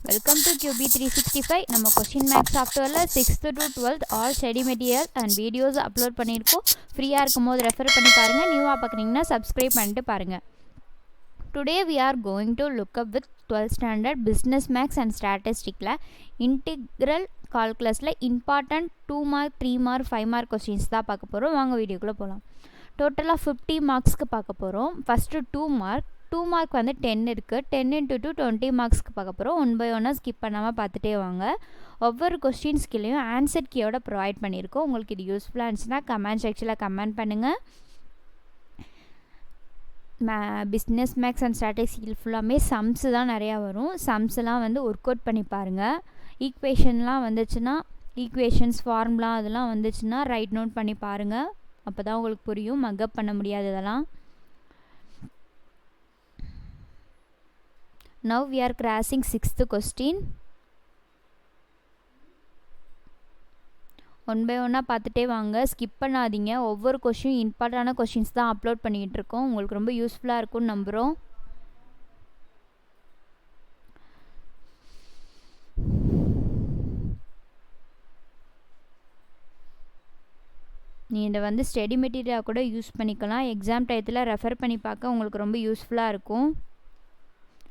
Welcome to QB365. நம்ம question maths சாஃப்ட்வேரில் 6th to 12th all study material and videos upload பண்ணியிருக்கோம். ஃப்ரீயாக இருக்கும்போது ரெஃபர் பண்ணி பாருங்கள். நியூவாக பார்க்குறீங்கன்னா சப்ஸ்கிரைப் பண்ணிட்டு பாருங்கள். Today we are going to look up with 12th standard business max and statistics integral calculusல important 2 mark 3 mark 5 mark questions தான் பார்க்க போகிறோம். வாங்க வீடியோக்குள்ளே போகலாம். டோட்டலாக 50 மார்க்ஸ்க்கு பார்க்க போகிறோம். ஃபஸ்ட்டு 2 மார்க் வந்து 10 இருக்குது. 10 into 2 20 மார்க்ஸ்க்கு பார்க்க போகிறோம். 1 by 1 ஸ்கிப் பண்ணாமல் பார்த்துட்டே வாங்க. ஒவ்வொரு கொஸ்டின்ஸ்கிலையும் ஆன்சர் கீயோட ப்ரொவைட் பண்ணியிருக்கோம். உங்களுக்கு இது யூஸ்ஃபுல்லாக இருந்துச்சுன்னா கமெண்ட் செக்ஷனில் கமெண்ட் பண்ணுங்கள். பிஸ்னஸ் மேக்ஸ் அண்ட் ஸ்டாட்டிஸ்டிக்ஸ் ஃபுல்லாமே சம்ஸு தான் நிறையா வரும். சம்ஸ்லாம் வந்து ஒர்க் அவுட் பண்ணி பாருங்கள். ஈக்குவேஷன்லாம் வந்துச்சுன்னா ஈக்குவேஷன்ஸ் ஃபார்முலா அதெல்லாம் வந்துச்சுன்னா ரைட் நோட் பண்ணி பாருங்கள். அப்போ தான் உங்களுக்கு புரியும். மக்கப் பண்ண முடியாது இதெல்லாம். Now we are crossing 6th question. 1 by 1 பார்த்துட்டே வாங்க. ஸ்கிப் பண்ணாதீங்க. ஒவ்வொரு கொஸ்டின் இம்பார்ட்டான கொஸ்டின்ஸ் தான் அப்லோட் பண்ணிகிட்டு இருக்கோம். உங்களுக்கு ரொம்ப யூஸ்ஃபுல்லாக இருக்கும்னு நம்புகிறோம். நீ இதை வந்து ஸ்டடி மெட்டீரியலாக கூட யூஸ் பண்ணிக்கலாம். எக்ஸாம் டயத்தில் ரெஃபர் பண்ணி பார்க்க உங்களுக்கு ரொம்ப யூஸ்ஃபுல்லாக இருக்கும்.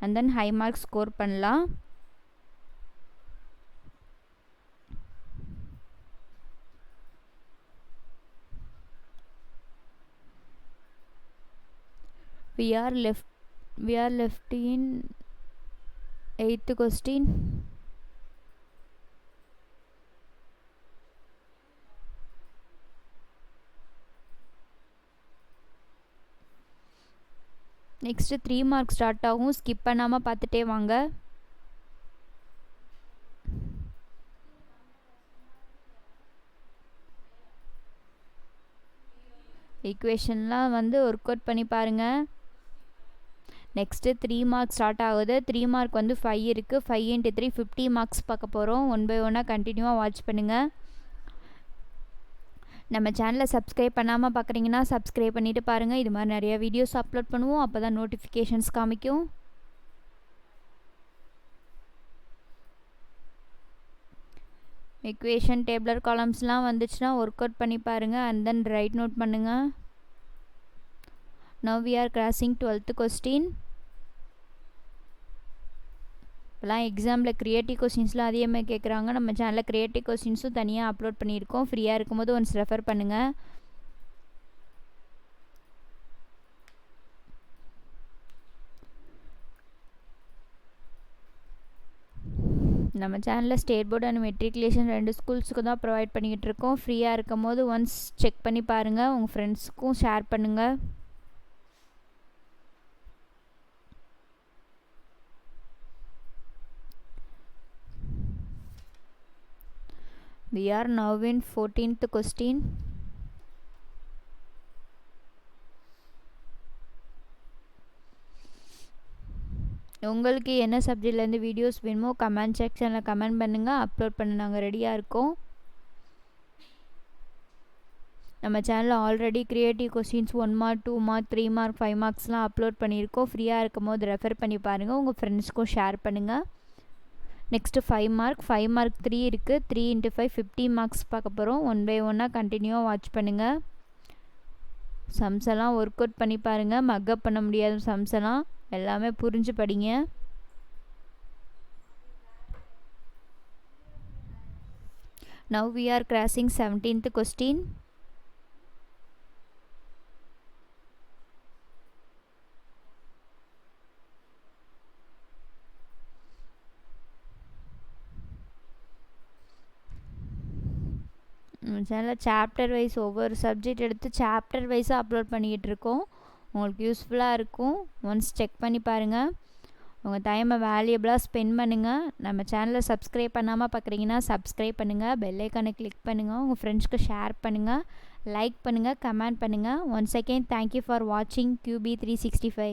and then high mark score பண்ணலாம். we are left in 8th question. Next 3 mark start ஆகும். ஸ்கிப் பண்ணாமல் பார்த்துட்டே வாங்க. ஈக்குவேஷன்லாம் வந்து ஒர்க் அவுட் பண்ணி பாருங்கள். நெக்ஸ்ட்டு 3 மார்க் ஸ்டார்ட் ஆகுது. 3 மார்க் வந்து 5 இருக்குது. 5 into 3 50 மார்க்ஸ் பார்க்க போகிறோம். 1 by 1 கண்டினியூவாக வாட்ச் பண்ணுங்கள். நம்ம சேனலை சப்ஸ்கிரைப் பண்ணாமல் பார்க்குறீங்கன்னா சப்ஸ்கிரைப் பண்ணிவிட்டு பாருங்கள். இது மாதிரி நிறைய வீடியோஸ் அப்லோட் பண்ணுவோம். அப்போ தான் நோட்டிஃபிகேஷன்ஸ் காமிக்கும். equation டேபிளர் காலம்ஸ்லாம் வந்துச்சுன்னா ஒர்க் அவுட் பண்ணி பாருங்கள். அண்ட் தென் ரைட் நோட் பண்ணுங்கள். now we are crossing 12th question. இப்போலாம் எக்ஸாமில் க்ரியேட்டிவ் கொஸ்டின்ஸ்லாம் அதிகமாக கேட்குறாங்க. நம்ம சேனலில் க்ரியேட்டிவ் கொஸ்டின்ஸும் தனியாக அப்லோட் பண்ணியிருக்கோம். ஃப்ரீயாக இருக்கும்போது ஒன்ஸ் ரெஃபர் பண்ணுங்கள். நம்ம சேனலில் ஸ்டேட் போர்டு அண்ட் மெட்ரிகுலேஷன் 2 ஸ்கூல்ஸுக்கு தான் ப்ரொவைட் பண்ணிக்கிட்டு இருக்கோம். ஃப்ரீயாக இருக்கும் போது ஒன்ஸ் செக் பண்ணி பாருங்கள். உங்கள் ஃப்ரெண்ட்ஸுக்கும் ஷேர் பண்ணுங்கள். we are now in 14th question. உங்களுக்கு என்ன சப்ஜெக்ட்லேருந்து வீடியோஸ் வேணுமோ கமெண்ட் செக்ஷனில் கமெண்ட் பண்ணுங்கள். அப்லோட் பண்ண நாங்கள் ரெடியாக இருக்கோம். நம்ம சேனலில் already creative questions 1 mark 2 mark 3 mark 5 மார்க்ஸ்லாம் அப்லோட் பண்ணியிருக்கோம். ஃப்ரீயாக இருக்கும் போது ரெஃபர் பண்ணி பாருங்கள். உங்கள் ஃப்ரெண்ட்ஸ்க்கும் ஷேர் பண்ணுங்கள். நெக்ஸ்ட்டு 5 mark 3 இருக்குது. 3 into 5 50 மார்க்ஸ் பார்க்க போகிறோம். 1 by 1 கண்டினியூவாக வாட்ச் பண்ணுங்கள். சம்ஸ் எல்லாம் ஒர்க் அவுட் பண்ணி பாருங்கள். மக்கப் பண்ண முடியாத சம்ஸ் எல்லாம் எல்லாமே புரிஞ்சு படிங்க. now we are crossing 17th question. சேனலில் சாப்டர் வைஸ் ஒவ்வொரு சப்ஜெக்ட் எடுத்து சாப்டர் வைஸாக அப்லோட் பண்ணிக்கிட்டு இருக்கோம். உங்களுக்கு யூஸ்ஃபுல்லாக இருக்கும். ஒன்ஸ் செக் பண்ணி பாருங்கள். உங்கள் டைமை வேல்யூபிளாக ஸ்பெண்ட் பண்ணுங்கள். நம்ம சேனலை சப்ஸ்கிரைப் பண்ணாமல் பார்க்குறீங்கன்னா சப்ஸ்கிரைப் பண்ணுங்கள். பெல் ஐக்கானை கிளிக் பண்ணுங்கள். உங்கள் ஃப்ரெண்ட்ஸ்க்கு ஷேர் பண்ணுங்கள். லைக் பண்ணுங்கள். கமெண்ட் பண்ணுங்கள். ஒன்ஸ் அகெயின் தேங்க்யூ ஃபார் வாட்சிங் QB365.